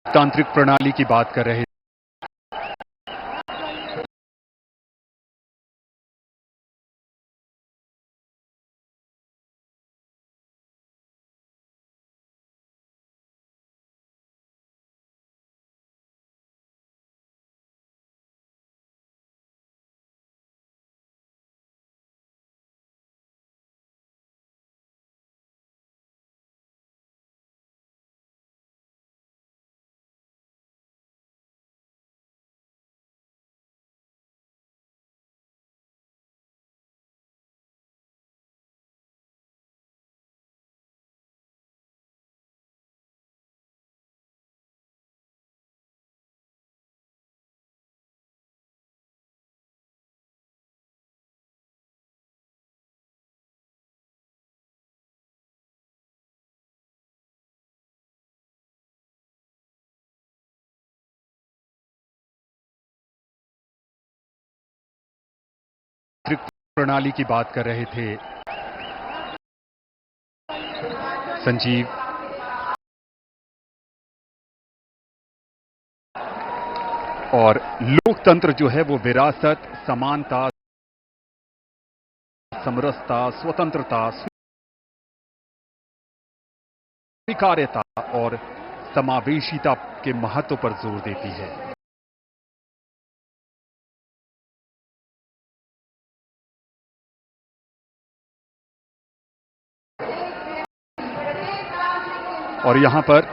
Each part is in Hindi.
तांत्रिक प्रणाली की बात कर रहे तांत्रिक प्रणाली की बात कर रहे थे संजीव। और लोकतंत्र जो है वो विरासत, समानता, समरसता, स्वतंत्रता, स्वीकार्यता और समावेशिता के महत्व पर जोर देती है। और यहां पर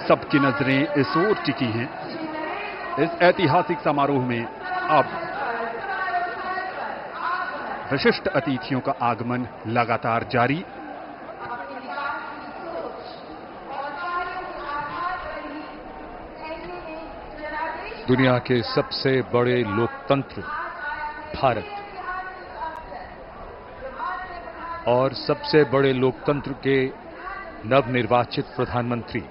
सबकी नजरें इस ओर टिकी हैं। इस ऐतिहासिक समारोह में अब विशिष्ट अतिथियों का आगमन लगातार जारी। दुनिया के सबसे बड़े लोकतंत्र भारत और सबसे बड़े लोकतंत्र के नवनिर्वाचित प्रधानमंत्री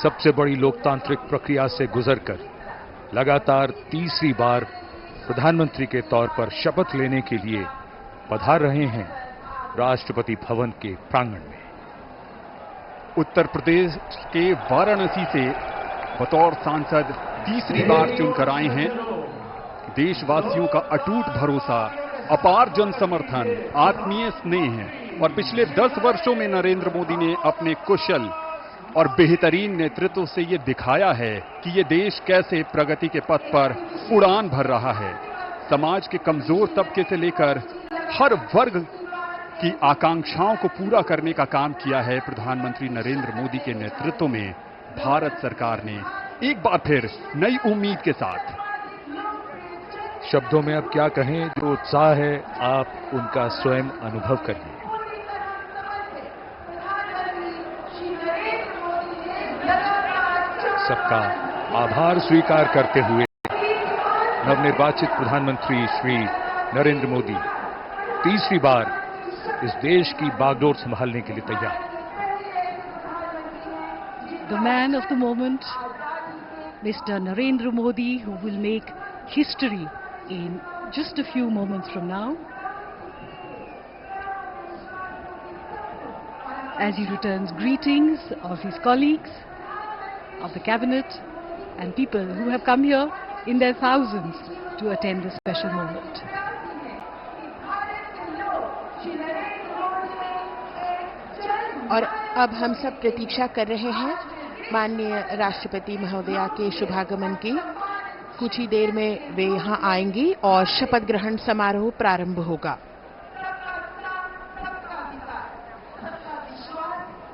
सबसे बड़ी लोकतांत्रिक प्रक्रिया से गुजरकर लगातार तीसरी बार प्रधानमंत्री के तौर पर शपथ लेने के लिए पधार रहे हैं राष्ट्रपति भवन के प्रांगण में। उत्तर प्रदेश के वाराणसी से बतौर सांसद तीसरी बार चुनकर आए हैं। देशवासियों का अटूट भरोसा, अपार जन समर्थन, आत्मीय स्नेह है और पिछले 10 वर्षों में नरेंद्र मोदी ने अपने कुशल और बेहतरीन नेतृत्व से ये दिखाया है कि ये देश कैसे प्रगति के पथ पर उड़ान भर रहा है। समाज के कमजोर तबके से लेकर हर वर्ग की आकांक्षाओं को पूरा करने का काम किया है प्रधानमंत्री नरेंद्र मोदी के नेतृत्व में भारत सरकार ने एक बार फिर नई उम्मीद के साथ। शब्दों में अब क्या कहें, जो उत्साह है आप उनका स्वयं अनुभव करिए। सबका आभार स्वीकार करते हुए नवनिर्वाचित प्रधानमंत्री श्री नरेंद्र मोदी तीसरी बार इस देश की बागडोर संभालने के लिए तैयार। The man of the moment, Mr. Narendra Modi, who will make history in just a few moments from now, as he returns greetings of his colleagues, of the cabinet, and people who have come here in their thousands to attend this special moment. और अब हम सब प्रतीक्षा कर रहे हैं माननीय राष्ट्रपति महोदया के शुभागमन की। कुछ ही देर में वे यहां आएंगी और शपथ ग्रहण समारोह प्रारंभ होगा।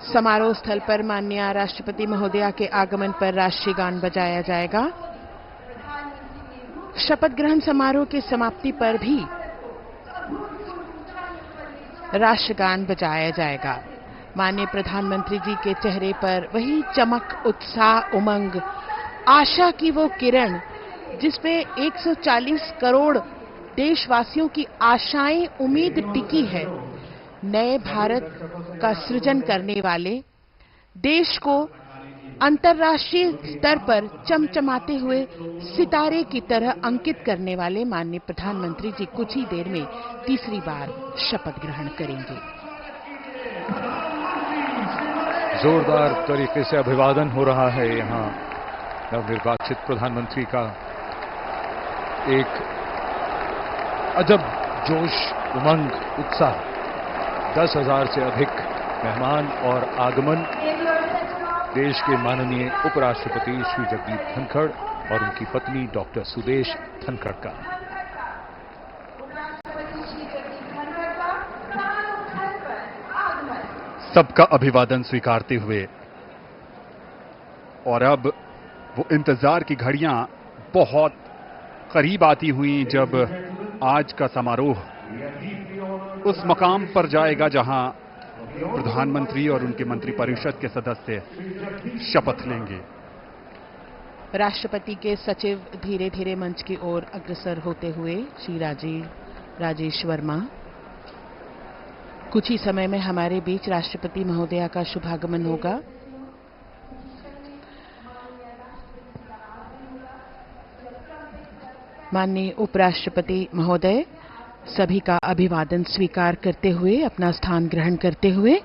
समारोह स्थल पर माननीय राष्ट्रपति महोदया के आगमन पर राष्ट्रीय गान बजाया जाएगा। शपथ ग्रहण समारोह की समाप्ति पर भी राष्ट्रगान बजाया जाएगा। माननीय प्रधानमंत्री जी के चेहरे पर वही चमक, उत्साह, उमंग, आशा की वो किरण जिसपे 140 करोड़ देशवासियों की आशाएं, उम्मीद टिकी है। नए भारत का सृजन करने वाले, देश को अंतर्राष्ट्रीय स्तर पर चमचमाते हुए सितारे की तरह अंकित करने वाले माननीय प्रधानमंत्री जी कुछ ही देर में तीसरी बार शपथ ग्रहण करेंगे। जोरदार तरीके से अभिवादन हो रहा है यहां नवनिर्वाचित प्रधानमंत्री का। एक अजब जोश, उमंग, उत्साह, 10,000 से अधिक मेहमान और आगमन देश के माननीय उपराष्ट्रपति श्री जगदीप धनखड़ और उनकी पत्नी डॉक्टर सुदेश धनखड़ का। सबका अभिवादन स्वीकारते हुए और अब वो इंतजार की घड़ियां बहुत करीब आती हुई जब आज का समारोह उस मकाम पर जाएगा जहां प्रधानमंत्री और उनके मंत्रिपरिषद के सदस्य शपथ लेंगे। राष्ट्रपति के सचिव धीरे धीरे मंच की ओर अग्रसर होते हुए श्री राजेश वर्मा। कुछ ही समय में हमारे बीच राष्ट्रपति महोदया का शुभागमन होगा। माननीय उपराष्ट्रपति महोदय सभी का अभिवादन स्वीकार करते हुए अपना स्थान ग्रहण करते हुए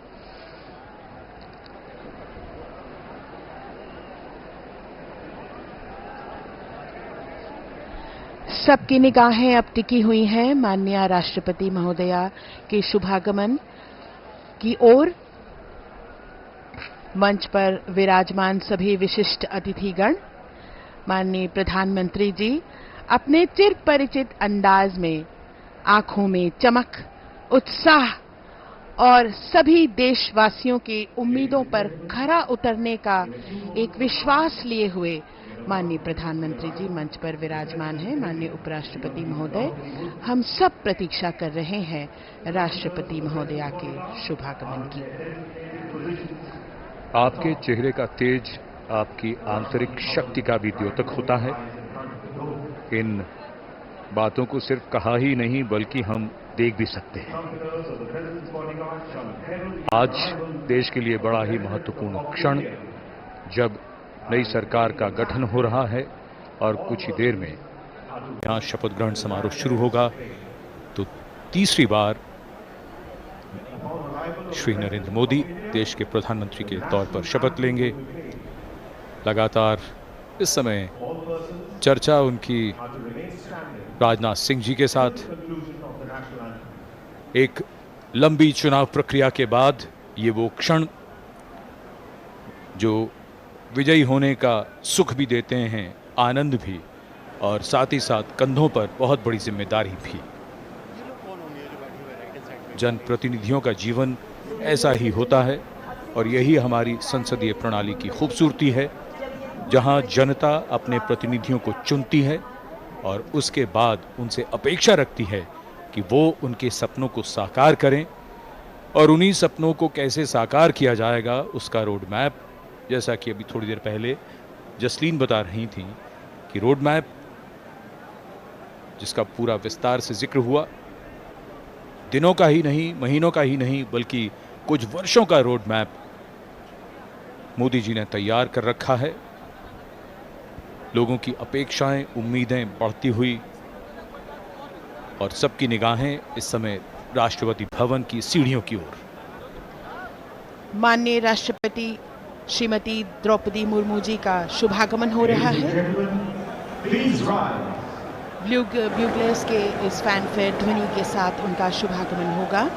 सबकी निगाहें अब टिकी हुई हैं माननीय राष्ट्रपति महोदया के शुभागमन की ओर। मंच पर विराजमान सभी विशिष्ट अतिथिगण, माननीय प्रधानमंत्री जी अपने चिर परिचित अंदाज में आंखों में चमक, उत्साह और सभी देशवासियों की उम्मीदों पर खरा उतरने का एक विश्वास लिए हुए माननीय प्रधानमंत्री जी मंच पर विराजमान हैं। माननीय उपराष्ट्रपति महोदय, हम सब प्रतीक्षा कर रहे हैं राष्ट्रपति महोदया के शुभागमन की। आपके चेहरे का तेज आपकी आंतरिक शक्ति का भी द्योतक होता है। इन बातों को सिर्फ कहा ही नहीं बल्कि हम देख भी सकते हैं। आज देश के लिए बड़ा ही महत्वपूर्ण क्षण, जब नई सरकार का गठन हो रहा है और कुछ ही देर में यहां शपथ ग्रहण समारोह शुरू होगा, तो तीसरी बार श्री नरेंद्र मोदी देश के प्रधानमंत्री के तौर पर शपथ लेंगे। लगातार इस समय चर्चा उनकी राजनाथ सिंह जी के साथ, एक लंबी चुनाव प्रक्रिया के बाद ये वो क्षण जो विजयी होने का सुख भी देते हैं, आनंद भी, और साथ ही साथ कंधों पर बहुत बड़ी जिम्मेदारी भी। जनप्रतिनिधियों का जीवन ऐसा ही होता है और यही हमारी संसदीय प्रणाली की खूबसूरती है, जहां जनता अपने प्रतिनिधियों को चुनती है और उसके बाद उनसे अपेक्षा रखती है कि वो उनके सपनों को साकार करें, और उन्हीं सपनों को कैसे साकार किया जाएगा उसका रोड मैप, जैसा कि अभी थोड़ी देर पहले जसलीन बता रही थी कि रोड मैप जिसका पूरा विस्तार से जिक्र हुआ, दिनों का ही नहीं, महीनों का ही नहीं, बल्कि कुछ वर्षों का रोड मैप मोदी जी ने तैयार कर रखा है। लोगों की अपेक्षाएं, उम्मीदें बढ़ती हुई और सबकी निगाहें इस समय राष्ट्रपति भवन की सीढ़ियों की ओर। माननीय राष्ट्रपति श्रीमती द्रौपदी मुर्मू जी का शुभागमन हो रहा है। ब्यूगलर्स के इस फैनफेयर ध्वनि के साथ उनका शुभागमन होगा।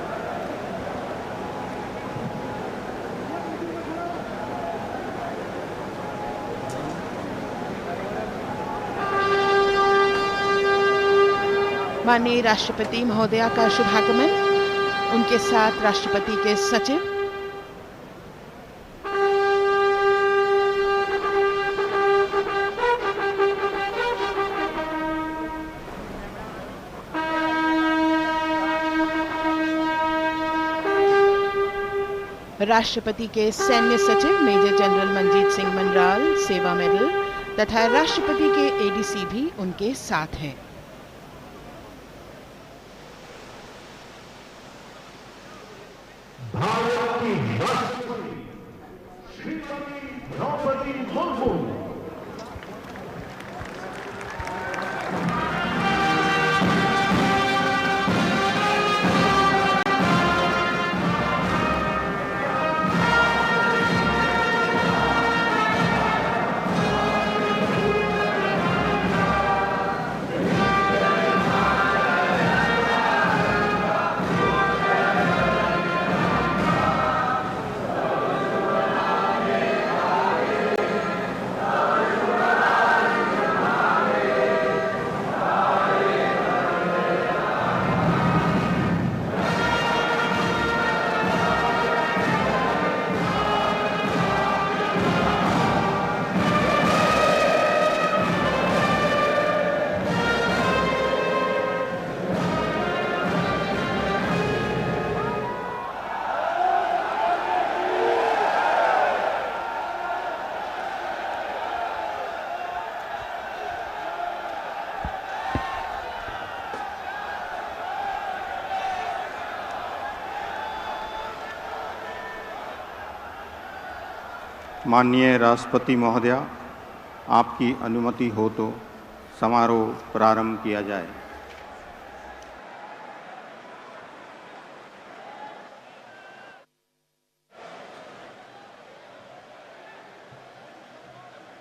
माननीय राष्ट्रपति महोदया का शुभागमन, उनके साथ राष्ट्रपति के सचिव, राष्ट्रपति के सैन्य सचिव मेजर जनरल मनजीत सिंह मनराल सेवा मेडल तथा राष्ट्रपति के एडीसी भी उनके साथ हैं। भारत की राष्ट्रपति श्रीमती द्रौपदी मुर्मू। माननीय राष्ट्रपति महोदया, आपकी अनुमति हो तो समारोह प्रारंभ किया जाए।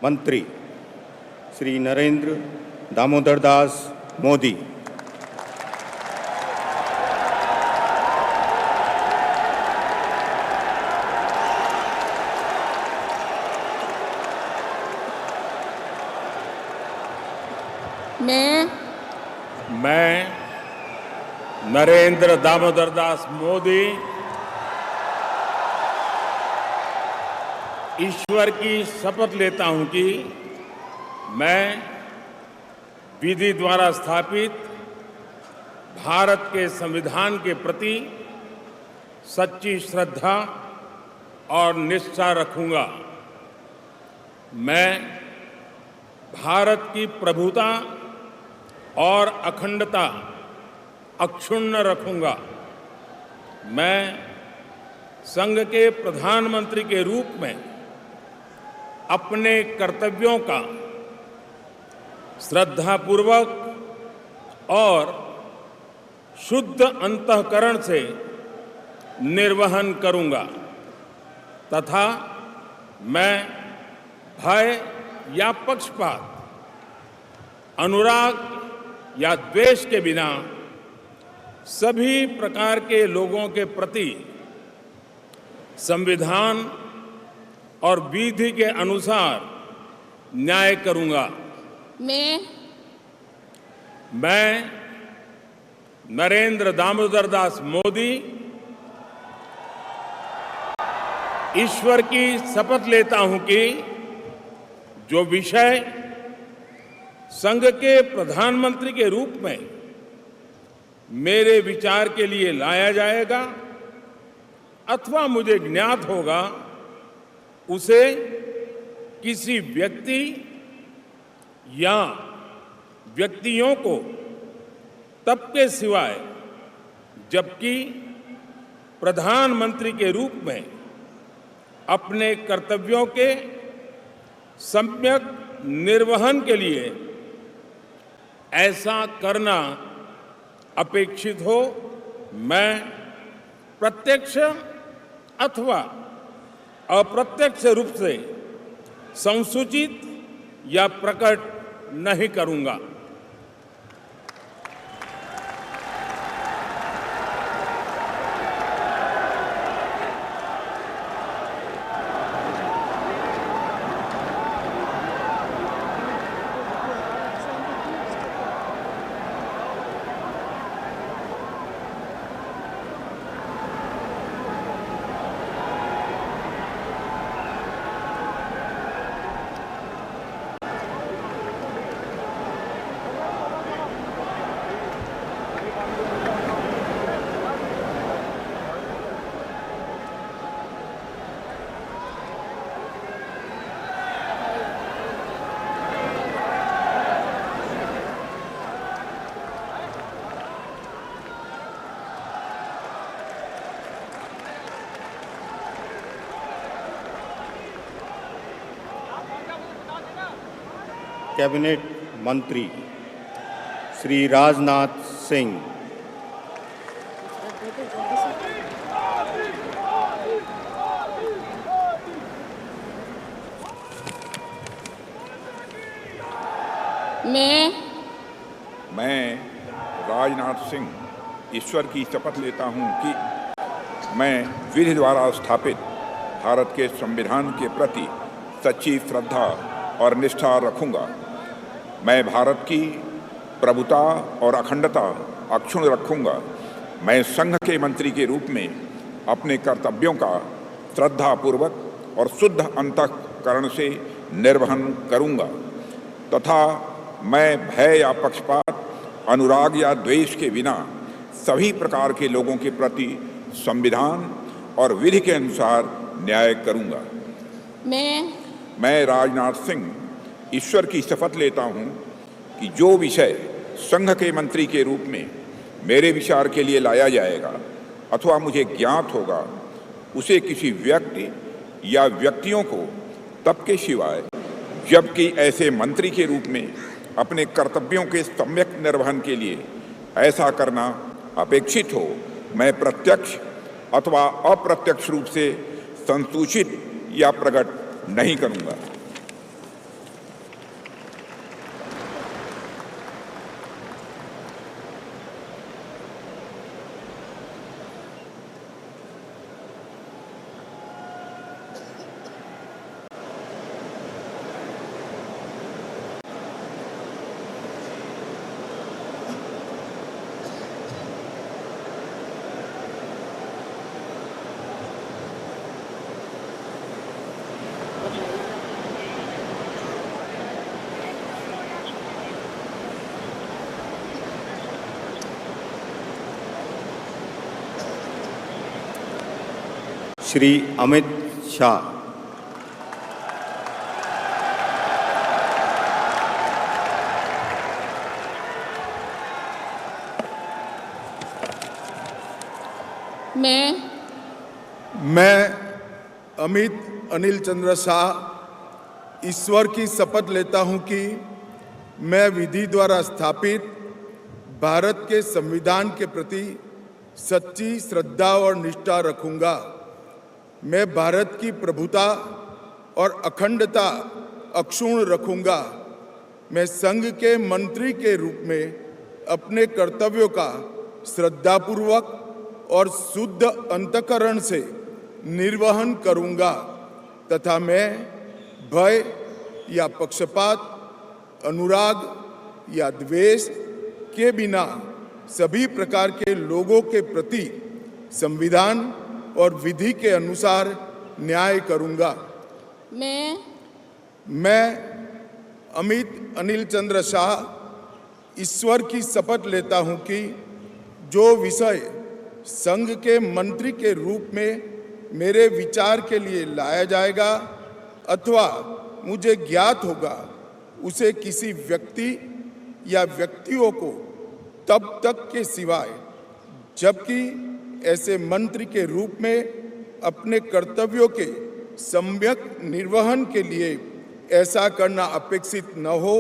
मंत्री श्री नरेंद्र दामोदर दास मोदी। मैं नरेंद्र दामोदर दास मोदी ईश्वर की शपथ लेता हूं कि मैं विधि द्वारा स्थापित भारत के संविधान के प्रति सच्ची श्रद्धा और निष्ठा रखूंगा। मैं भारत की प्रभुता और अखंडता अक्षुण्ण रखूंगा। मैं संघ के प्रधानमंत्री के रूप में अपने कर्तव्यों का श्रद्धापूर्वक और शुद्ध अंतःकरण से निर्वहन करूंगा तथा मैं भय या पक्षपात, अनुराग या द्वेष के बिना सभी प्रकार के लोगों के प्रति संविधान और विधि के अनुसार न्याय करूंगा। मैं नरेंद्र दामोदर दास मोदी ईश्वर की शपथ लेता हूं कि जो विषय संघ के प्रधानमंत्री के रूप में मेरे विचार के लिए लाया जाएगा अथवा मुझे ज्ञात होगा, उसे किसी व्यक्ति या व्यक्तियों को तब के सिवाय जबकि प्रधानमंत्री के रूप में अपने कर्तव्यों के सम्यक निर्वहन के लिए ऐसा करना अपेक्षित हो, मैं प्रत्यक्ष अथवा अप्रत्यक्ष रूप से संसूचित या प्रकट नहीं करूंगा। कैबिनेट मंत्री श्री राजनाथ सिंह। मैं राजनाथ सिंह ईश्वर की शपथ लेता हूं कि मैं विधि द्वारा स्थापित भारत के संविधान के प्रति सच्ची श्रद्धा और निष्ठा रखूंगा। मैं भारत की प्रभुता और अखंडता अक्षुण्ण रखूंगा। मैं संघ के मंत्री के रूप में अपने कर्तव्यों का श्रद्धापूर्वक और शुद्ध अंतःकरण से निर्वहन करूंगा तथा मैं भय या पक्षपात, अनुराग या द्वेष के बिना सभी प्रकार के लोगों के प्रति संविधान और विधि के अनुसार न्याय करूंगा। मैं राजनाथ सिंह ईश्वर की शपथ लेता हूं कि जो विषय संघ के मंत्री के रूप में मेरे विचार के लिए लाया जाएगा अथवा मुझे ज्ञात होगा, उसे किसी व्यक्ति या व्यक्तियों को तब के सिवाय जबकि ऐसे मंत्री के रूप में अपने कर्तव्यों के सम्यक निर्वहन के लिए ऐसा करना अपेक्षित हो, मैं प्रत्यक्ष अथवा अप्रत्यक्ष रूप से संसूचित या प्रकट नहीं करूंगा। श्री अमित शाह। मैं अमित अनिल चंद्र शाह ईश्वर की शपथ लेता हूं कि मैं विधि द्वारा स्थापित भारत के संविधान के प्रति सच्ची श्रद्धा और निष्ठा रखूंगा। मैं भारत की प्रभुता और अखंडता अक्षुण्ण रखूंगा। मैं संघ के मंत्री के रूप में अपने कर्तव्यों का श्रद्धापूर्वक और शुद्ध अंतःकरण से निर्वहन करूंगा तथा मैं भय या पक्षपात, अनुराग या द्वेष के बिना सभी प्रकार के लोगों के प्रति संविधान और विधि के अनुसार न्याय करूंगा। मैं अमित अनिल चंद्र शाह ईश्वर की शपथ लेता हूं कि जो विषय संघ के मंत्री के रूप में मेरे विचार के लिए लाया जाएगा अथवा मुझे ज्ञात होगा, उसे किसी व्यक्ति या व्यक्तियों को तब तक के सिवाय जबकि ऐसे मंत्री के रूप में अपने कर्तव्यों के सम्यक निर्वहन के लिए ऐसा करना अपेक्षित न हो,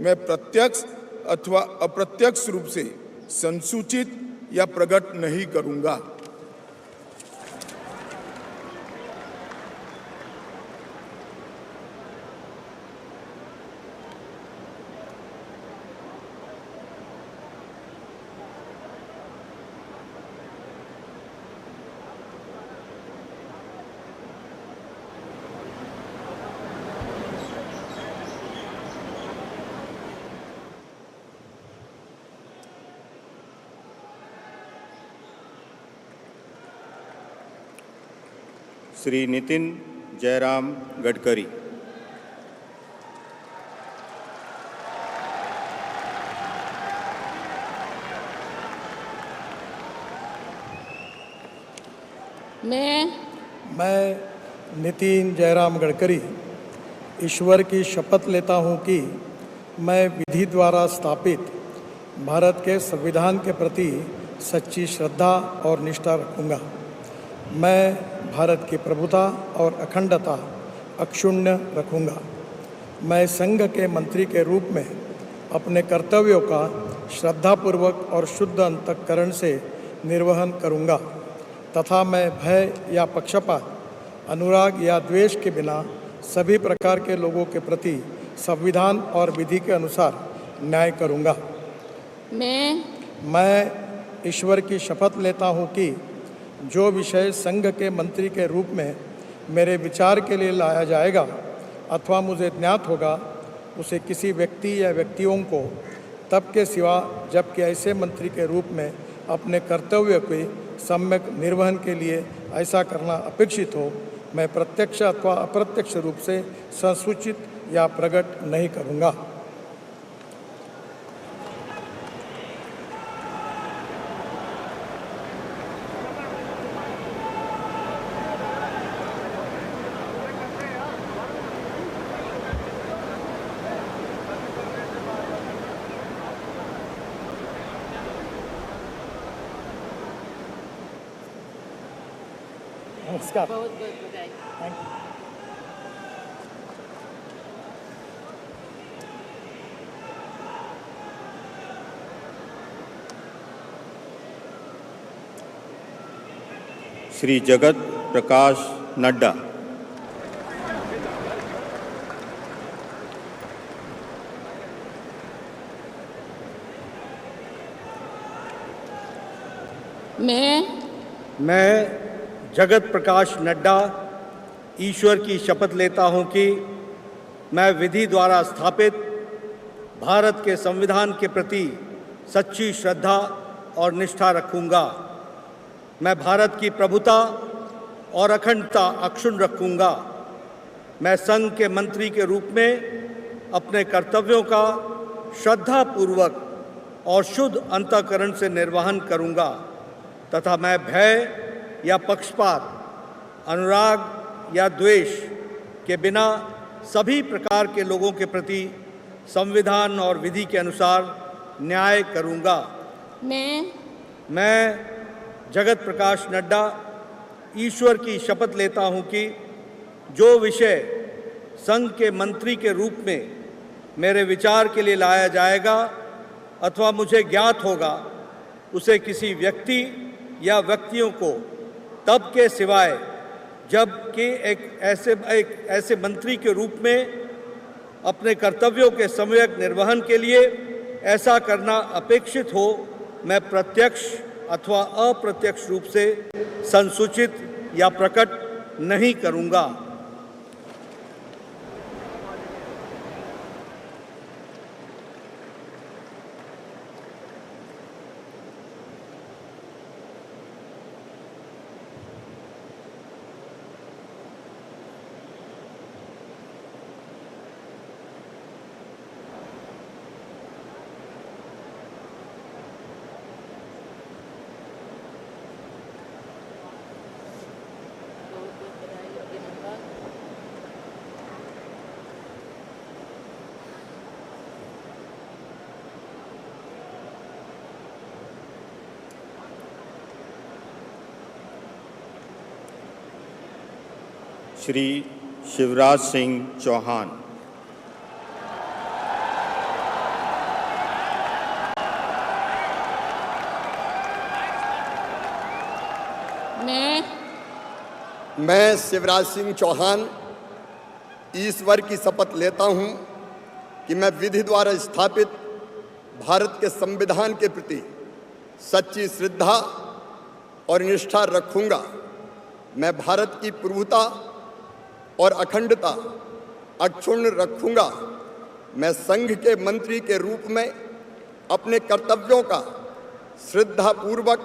मैं प्रत्यक्ष अथवा अप्रत्यक्ष रूप से संसूचित या प्रकट नहीं करूंगा। श्री नितिन जयराम गडकरी। मैं नितिन जयराम गडकरी ईश्वर की शपथ लेता हूं कि मैं विधि द्वारा स्थापित भारत के संविधान के प्रति सच्ची श्रद्धा और निष्ठा रखूंगा। मैं भारत की प्रभुता और अखंडता अक्षुण्ण रखूंगा। मैं संघ के मंत्री के रूप में अपने कर्तव्यों का श्रद्धापूर्वक और शुद्ध अंतःकरण से निर्वहन करूंगा तथा मैं भय या पक्षपात, अनुराग या द्वेष के बिना सभी प्रकार के लोगों के प्रति संविधान और विधि के अनुसार न्याय करूंगा। मैं ईश्वर की शपथ लेता हूं कि जो विषय संघ के मंत्री के रूप में मेरे विचार के लिए लाया जाएगा अथवा मुझे ज्ञात होगा, उसे किसी व्यक्ति या व्यक्तियों को तब के सिवा जबकि ऐसे मंत्री के रूप में अपने कर्तव्य के सम्यक निर्वहन के लिए ऐसा करना अपेक्षित हो, मैं प्रत्यक्ष अथवा अप्रत्यक्ष रूप से संसूचित या प्रकट नहीं करूँगा। नमस्कार। बहुत बहुत बधाई। Thank you. श्री जगत प्रकाश नड्डा। मैं जगत प्रकाश नड्डा ईश्वर की शपथ लेता हूं कि मैं विधि द्वारा स्थापित भारत के संविधान के प्रति सच्ची श्रद्धा और निष्ठा रखूंगा। मैं भारत की प्रभुता और अखंडता अक्षुण्ण रखूंगा। मैं संघ के मंत्री के रूप में अपने कर्तव्यों का श्रद्धापूर्वक और शुद्ध अंतःकरण से निर्वहन करूंगा तथा मैं भय या पक्षपात, अनुराग या द्वेष के बिना सभी प्रकार के लोगों के प्रति संविधान और विधि के अनुसार न्याय करूंगा। मैं जगत प्रकाश नड्डा ईश्वर की शपथ लेता हूं कि जो विषय संघ के मंत्री के रूप में मेरे विचार के लिए लाया जाएगा अथवा मुझे ज्ञात होगा, उसे किसी व्यक्ति या व्यक्तियों को तब के सिवाय जबकि एक ऐसे मंत्री के रूप में अपने कर्तव्यों के सम्यक निर्वहन के लिए ऐसा करना अपेक्षित हो, मैं प्रत्यक्ष अथवा अप्रत्यक्ष रूप से संसूचित या प्रकट नहीं करूंगा। श्री शिवराज सिंह चौहान। मैं शिवराज सिंह चौहान ईश्वर की शपथ लेता हूं कि मैं विधि द्वारा स्थापित भारत के संविधान के प्रति सच्ची श्रद्धा और निष्ठा रखूंगा। मैं भारत की प्रभुता और अखंडता अक्षुण्ण रखूंगा। मैं संघ के मंत्री के रूप में अपने कर्तव्यों का श्रद्धापूर्वक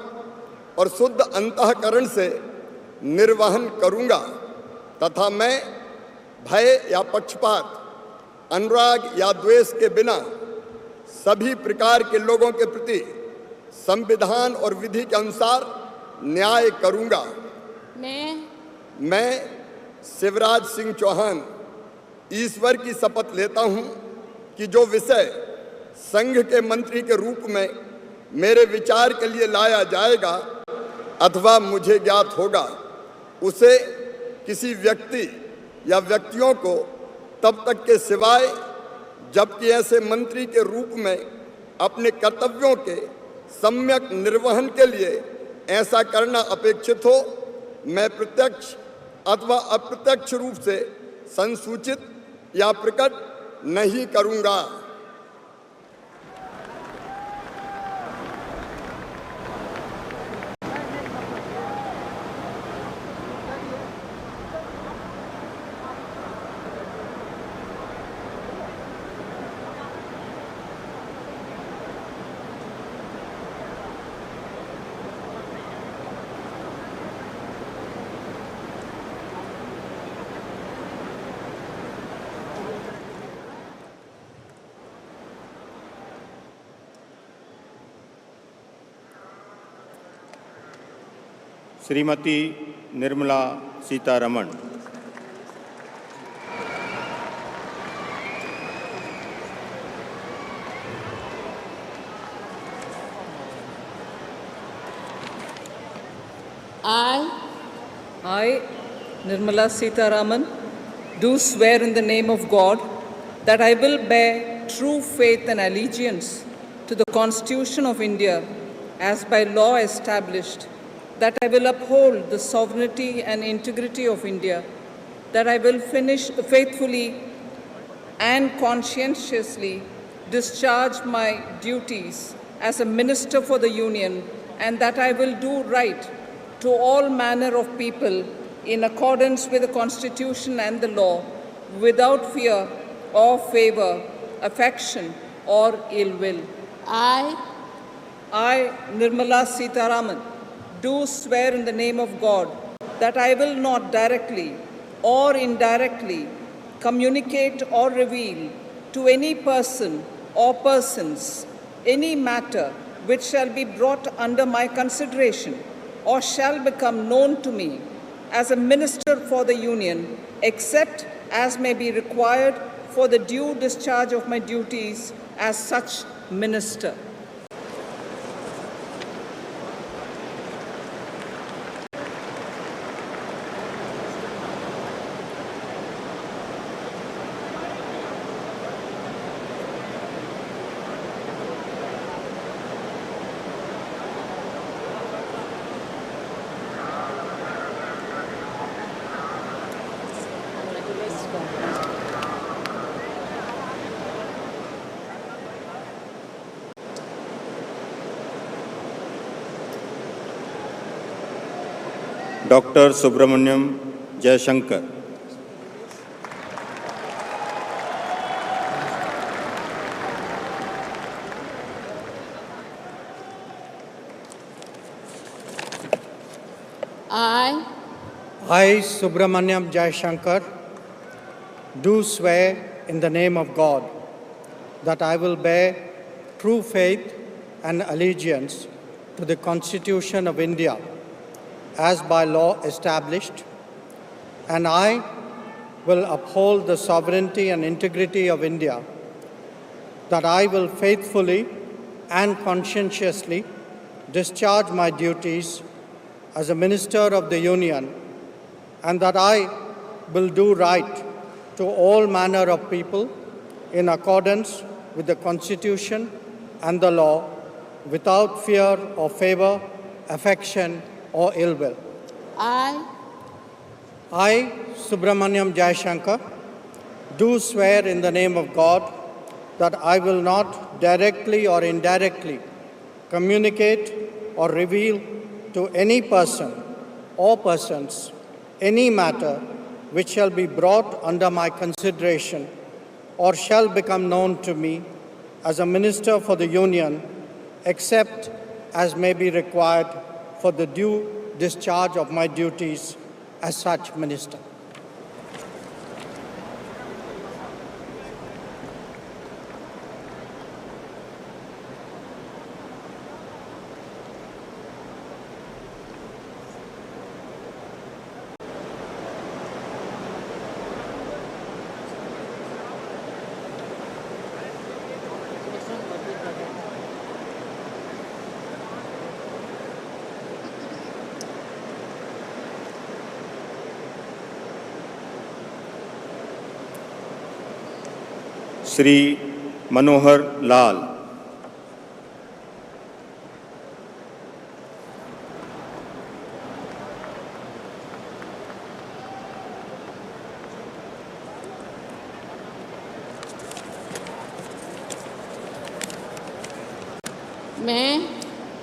और शुद्ध अंतःकरण से निर्वहन करूंगा तथा मैं भय या पक्षपात, अनुराग या द्वेष के बिना सभी प्रकार के लोगों के प्रति संविधान और विधि के अनुसार न्याय करूंगा। मैं शिवराज सिंह चौहान ईश्वर की शपथ लेता हूं कि जो विषय संघ के मंत्री के रूप में मेरे विचार के लिए लाया जाएगा अथवा मुझे ज्ञात होगा, उसे किसी व्यक्ति या व्यक्तियों को तब तक के सिवाय जबकि ऐसे मंत्री के रूप में अपने कर्तव्यों के सम्यक निर्वहन के लिए ऐसा करना अपेक्षित हो, मैं प्रत्यक्ष अथवा अप्रत्यक्ष रूप से संसूचित या प्रकट नहीं करूंगा। Shrimati Nirmala Sitharaman. I, Nirmala Sitharaman, do swear in the name of God that I will bear true faith and allegiance to the Constitution of India as by law established, that I will uphold the sovereignty and integrity of India, that I will faithfully and conscientiously discharge my duties as a minister for the Union, and that I will do right to all manner of people in accordance with the Constitution and the law, without fear or favor, affection or ill will. I, Nirmala Sitharaman, do swear in the name of God that I will not directly or indirectly communicate or reveal to any person or persons any matter which shall be brought under my consideration or shall become known to me as a minister for the Union, except as may be required for the due discharge of my duties as such minister. Doctor Subrahmanyam Jaishankar. I, Subramanyam Jayashankar, do swear in the name of God that I will bear true faith and allegiance to the Constitution of India as by law established, and I will uphold the sovereignty and integrity of India, that I will faithfully and conscientiously discharge my duties as a Minister of the Union, and that I will do right to all manner of people in accordance with the Constitution and the law, without fear or favor, affection or ill will. I, Subramanyam Jayashankar, do swear in the name of God that I will not directly or indirectly communicate or reveal to any person or persons any matter which shall be brought under my consideration or shall become known to me as a Minister for the Union, except as may be required for the due discharge of my duties as such Minister. Shri Manohar Lal.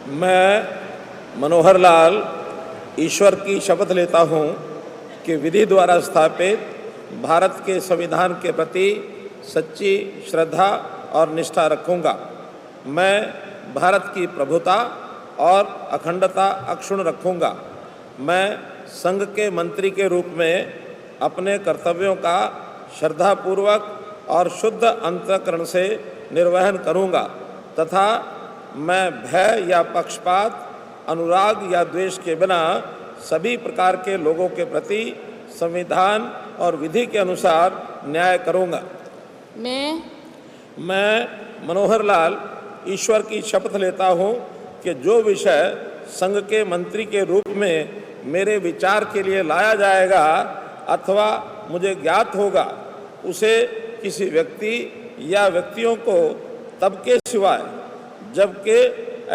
मैं मनोहर लाल ईश्वर की शपथ लेता हूँ कि विधि द्वारा स्थापित भारत के संविधान के प्रति सच्ची श्रद्धा और निष्ठा रखूँगा। मैं भारत की प्रभुता और अखंडता अक्षुण्ण रखूँगा। मैं संघ के मंत्री के रूप में अपने कर्तव्यों का श्रद्धापूर्वक और शुद्ध अंतःकरण से निर्वहन करूँगा तथा मैं भय या पक्षपात, अनुराग या द्वेष के बिना सभी प्रकार के लोगों के प्रति संविधान और विधि के अनुसार न्याय करूँगा। मैं मनोहर लाल ईश्वर की शपथ लेता हूँ कि जो विषय संघ के मंत्री के रूप में मेरे विचार के लिए लाया जाएगा अथवा मुझे ज्ञात होगा, उसे किसी व्यक्ति या व्यक्तियों को तब के सिवाय जबकि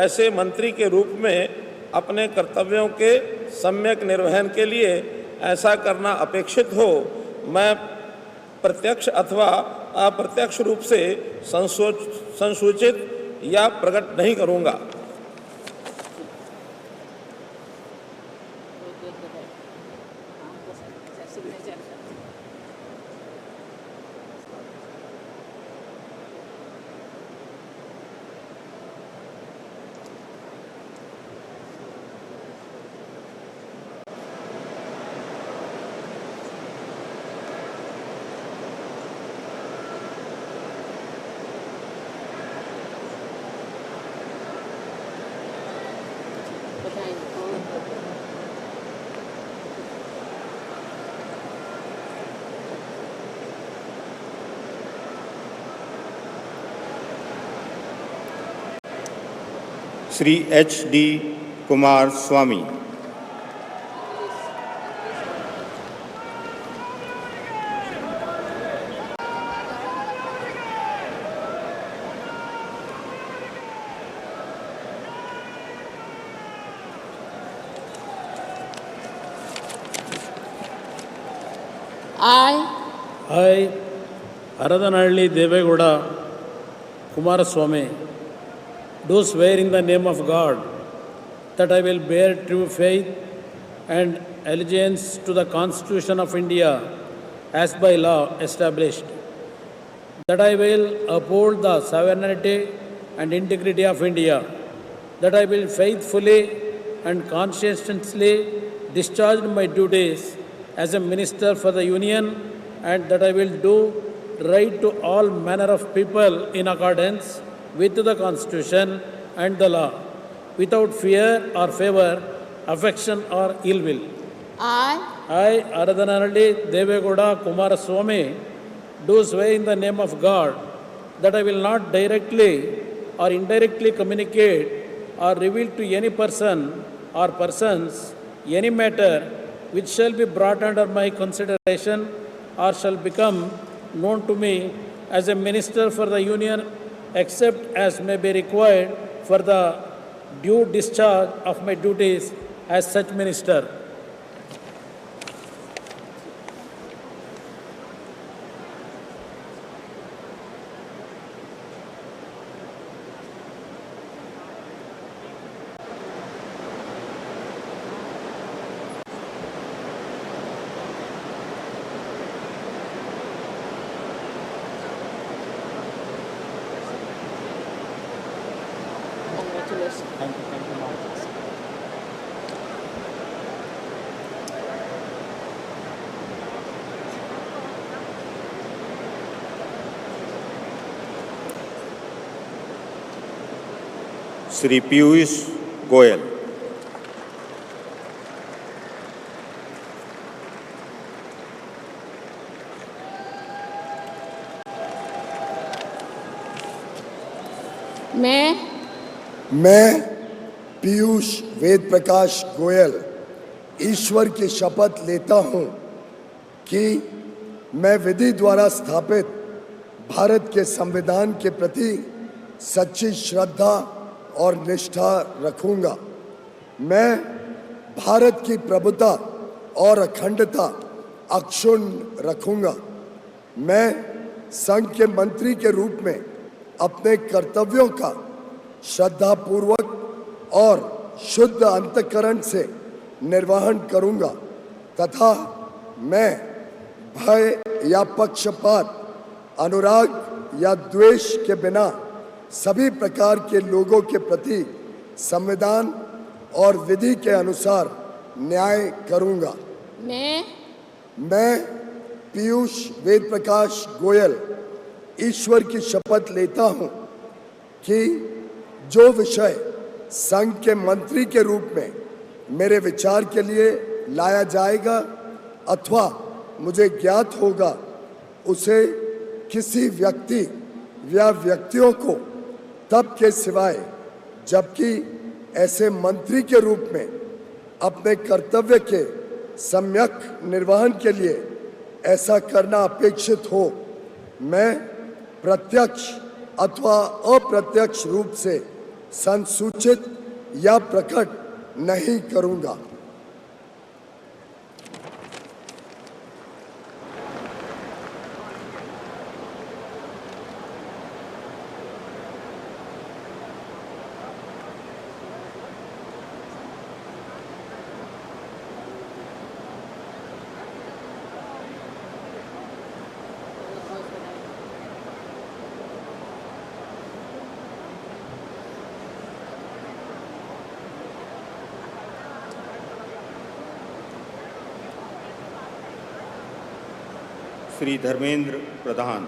ऐसे मंत्री के रूप में अपने कर्तव्यों के सम्यक निर्वहन के लिए ऐसा करना अपेक्षित हो, मैं प्रत्यक्ष अथवा अप्रत्यक्ष रूप से संसूचित या प्रकट नहीं करूँगा। Shri HD Kumar Swami. I, Haradanhalli Devegowda Kumaraswamy, do swear in the name of God that I will bear true faith and allegiance to the Constitution of India as by law established, that I will uphold the sovereignty and integrity of India, that I will faithfully and conscientiously discharge my duties as a Minister for the Union, and that I will do right to all manner of people in accordance with the Constitution and the law, without fear or favor, affection or ill will. I, Haradanhalli Devegowda Kumaraswamy, do swear in the name of God that I will not directly or indirectly communicate or reveal to any person or persons any matter which shall be brought under my consideration or shall become known to me as a Minister for the Union, except as may be required for the due discharge of my duties as such Minister. Shri Piyush Goyal. मैं पीयूष वेद प्रकाश गोयल ईश्वर की शपथ लेता हूं कि मैं विधि द्वारा स्थापित भारत के संविधान के प्रति सच्ची श्रद्धा और निष्ठा रखूंगा। मैं भारत की प्रभुता और अखंडता अक्षुण्ण रखूंगा। मैं संघ के मंत्री के रूप में अपने कर्तव्यों का श्रद्धापूर्वक और शुद्ध अंतःकरण से निर्वहन करूंगा तथा मैं भय या पक्षपात, अनुराग या द्वेष के बिना सभी प्रकार के लोगों के प्रति संविधान और विधि के अनुसार न्याय करूंगा। मैं पीयूष वेद प्रकाश गोयल ईश्वर की शपथ लेता हूं कि जो विषय संघ के मंत्री के रूप में मेरे विचार के लिए लाया जाएगा अथवा मुझे ज्ञात होगा, उसे किसी व्यक्ति या व्यक्तियों को तब के सिवाय जबकि ऐसे मंत्री के रूप में अपने कर्तव्य के सम्यक निर्वहन के लिए ऐसा करना अपेक्षित हो, मैं प्रत्यक्ष अथवा अप्रत्यक्ष रूप से संसूचित या प्रकट नहीं करूंगा। श्री धर्मेंद्र प्रधान।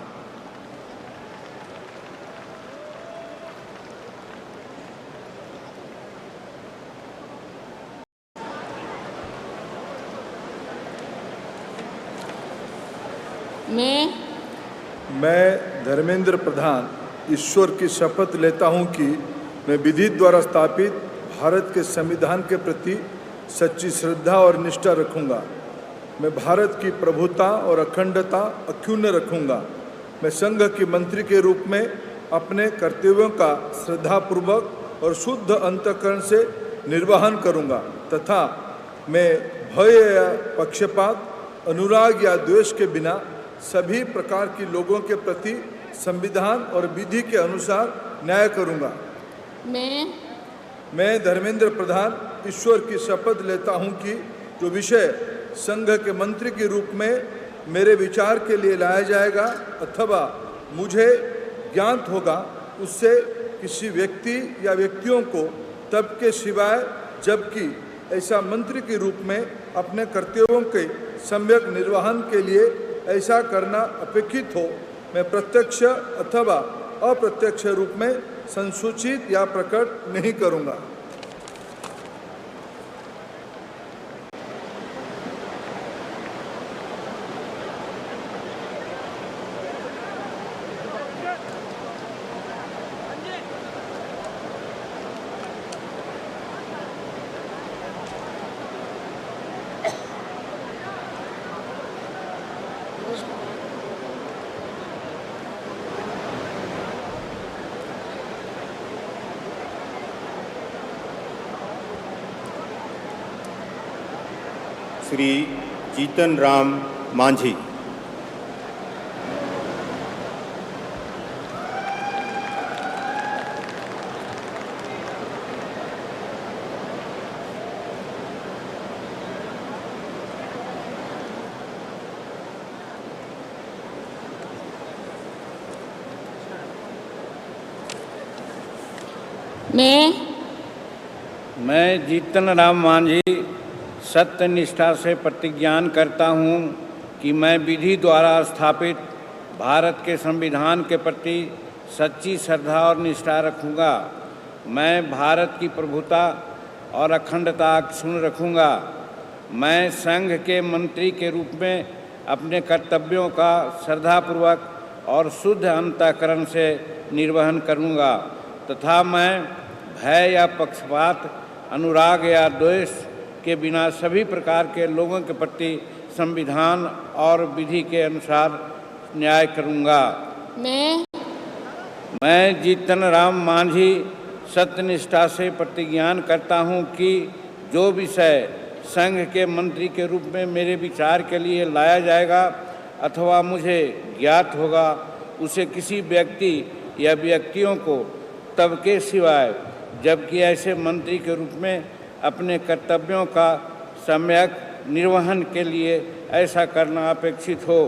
मैं धर्मेंद्र प्रधान ईश्वर की शपथ लेता हूं कि मैं विधि द्वारा स्थापित भारत के संविधान के प्रति सच्ची श्रद्धा और निष्ठा रखूंगा। मैं भारत की प्रभुता और अखंडता अक्षुण्ण रखूंगा। मैं संघ के मंत्री के रूप में अपने कर्तव्यों का श्रद्धापूर्वक और शुद्ध अंतःकरण से निर्वहन करूंगा तथा मैं भय या पक्षपात, अनुराग या द्वेष के बिना सभी प्रकार के लोगों के प्रति संविधान और विधि के अनुसार न्याय करूंगा। मैं धर्मेंद्र प्रधान ईश्वर की शपथ लेता हूं कि जो विषय संघ के मंत्री के रूप में मेरे विचार के लिए लाया जाएगा अथवा मुझे ज्ञात होगा उससे किसी व्यक्ति या व्यक्तियों को तब के सिवाय जबकि ऐसा मंत्री के रूप में अपने कर्तव्यों के सम्यक निर्वहन के लिए ऐसा करना अपेक्षित हो, मैं प्रत्यक्ष अथवा अप्रत्यक्ष रूप में संसूचित या प्रकट नहीं करूंगा। श्री जीतन राम मांझी। मैं जीतन राम मांझी सत्य निष्ठा से प्रतिज्ञान करता हूँ कि मैं विधि द्वारा स्थापित भारत के संविधान के प्रति सच्ची श्रद्धा और निष्ठा रखूँगा। मैं भारत की प्रभुता और अखंडता अक्षुण्ण रखूँगा। मैं संघ के मंत्री के रूप में अपने कर्तव्यों का श्रद्धापूर्वक और शुद्ध अंतःकरण से निर्वहन करूँगा तथा मैं भय या पक्षपात, अनुराग या द्वेष के बिना सभी प्रकार के लोगों के प्रति संविधान और विधि के अनुसार न्याय करूंगा। मैं जीतन राम मांझी सत्यनिष्ठा से प्रतिज्ञान करता हूं कि जो विषय संघ के मंत्री के रूप में मेरे विचार के लिए लाया जाएगा अथवा मुझे ज्ञात होगा उसे किसी व्यक्ति या व्यक्तियों को तब के सिवाय जबकि ऐसे मंत्री के रूप में अपने कर्तव्यों का सम्यक निर्वहन के लिए ऐसा करना अपेक्षित हो,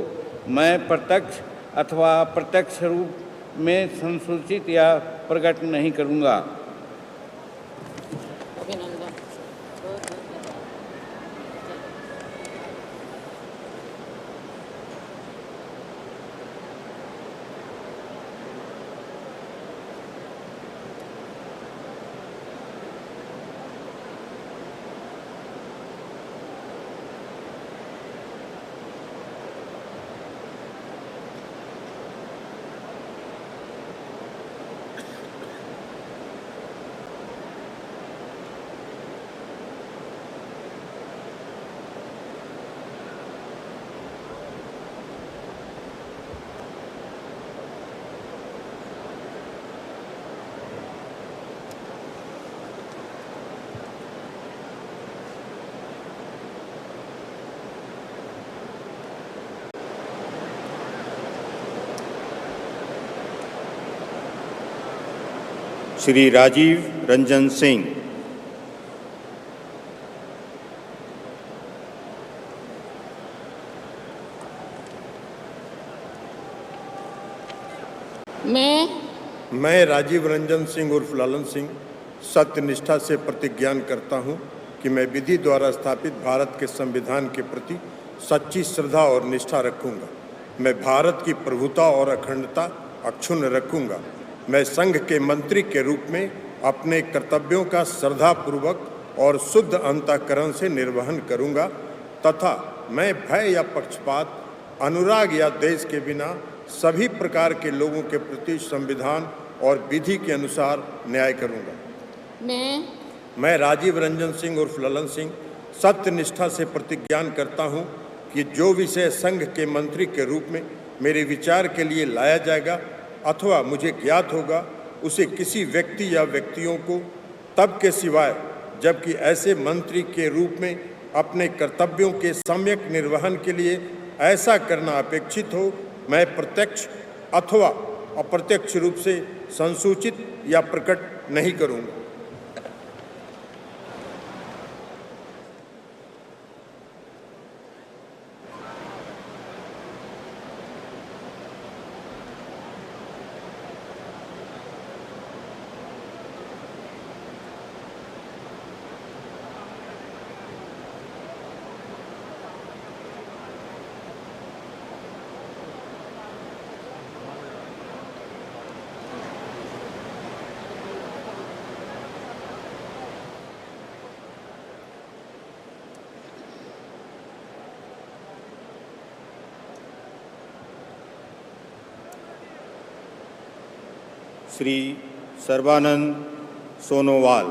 मैं प्रत्यक्ष अथवा अप्रत्यक्ष रूप में संसूचित या प्रकट नहीं करूँगा। श्री राजीव रंजन सिंह। मैं राजीव रंजन सिंह उर्फ लालन सिंह सत्यनिष्ठा से प्रतिज्ञान करता हूं कि मैं विधि द्वारा स्थापित भारत के संविधान के प्रति सच्ची श्रद्धा और निष्ठा रखूंगा। मैं भारत की प्रभुता और अखंडता अक्षुण्ण रखूंगा। मैं संघ के मंत्री के रूप में अपने कर्तव्यों का श्रद्धापूर्वक और शुद्ध अंतःकरण से निर्वहन करूंगा तथा मैं भय या पक्षपात, अनुराग या द्वेष के बिना सभी प्रकार के लोगों के प्रति संविधान और विधि के अनुसार न्याय करूंगा। मैं राजीव रंजन सिंह उर्फ ललन सिंह सत्य निष्ठा से प्रतिज्ञान करता हूं कि जो विषय संघ के मंत्री के रूप में मेरे विचार के लिए लाया जाएगा अथवा मुझे ज्ञात होगा, उसे किसी व्यक्ति या व्यक्तियों को तब के सिवाय जबकि ऐसे मंत्री के रूप में अपने कर्तव्यों के सम्यक निर्वहन के लिए ऐसा करना अपेक्षित हो, मैं प्रत्यक्ष अथवा अप्रत्यक्ष रूप से संसूचित या प्रकट नहीं करूंगा। श्री सर्बानंद सोनोवाल।